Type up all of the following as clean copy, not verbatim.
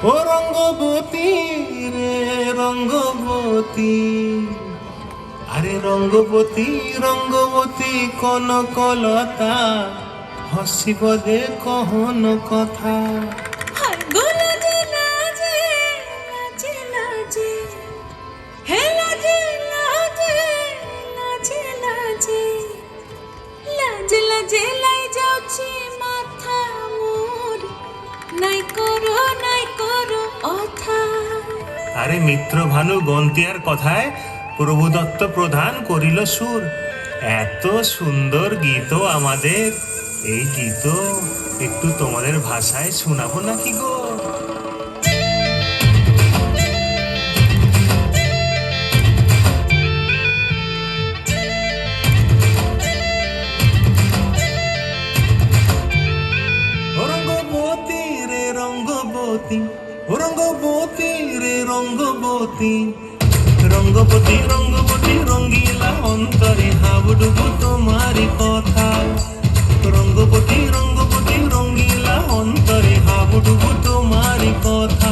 ও রঙ্গবতী রে রঙ্গবতী, আরে রঙ্গবতী রঙ্গবতী কনকলতা, হসিব দে কহন কথা। আরে মিত্র ভানু গন্তিয়ার কথায় প্রভুদত্ত প্রধান করিল সুর। এত সুন্দর গীত আমাদের, এই গীত একটু তোমাদের ভাষায় শোনাবো নাকি গো? রঙ্গবতী রে রঙ্গবতী, রঙ্গবতী রে রঙ্গবতী, রঙ্গবতী রঙ্গবতী রঙ্গিলা অন্তরে হাবুডুবু তোমারি কথা। রঙ্গবতী রঙ্গবতী রঙ্গিলা অন্তরে হাবুডুবু তোমারি কথা।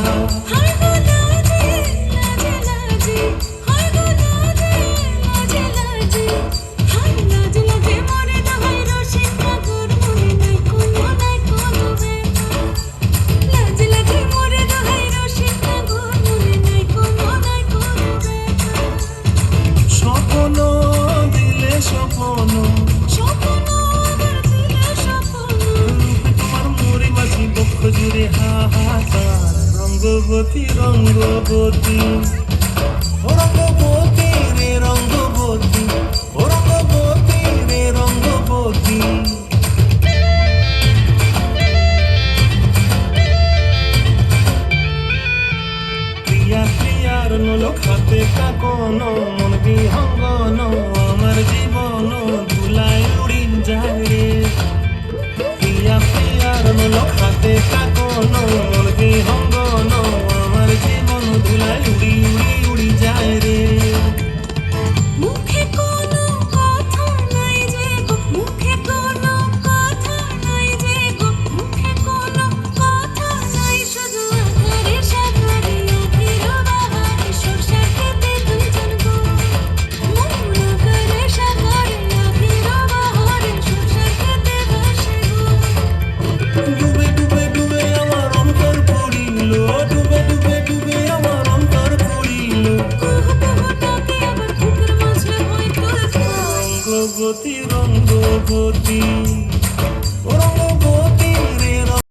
রঙ্গবতী রঙ্গবতী, ও রঙ্গবতী রে রঙ্গবতী, ও রঙ্গবতী রে রঙ্গবতী। প্রিয়া প্রিয়ার নোলক হাতে কাকন, মন বিহঙ্গন আমার জীবন ধুলাই উড়ি যায় রে। প্রিয়া প্রিয়ার নোলক হাতে কাকন, মন বিহঙ্গন আমার জীবন ধুলাই উড়ি উড়ি উড়ি যায় রে। মুখে কোনো কথা নাই যে গো, মুখে কোনো কথা নাই যে গো, মুখে কোনো কথা নাই, শুধু আকারে সাগরে আখির বাহারে সরষা খেতে দুইজন গো। মন আকারে সাগরে আখির বাহারে সরষা খেতে বসে গো। ডুবে ডুবে ডুবে আমার অন্তর পড়িল, ডুবে ডুবে ডুবে আমার অন্তর পড়িল। কুহু কুহু ডাকে আবার বুকের মাঝে হয় তোর। রঙ্গবতী রঙ্গবতী।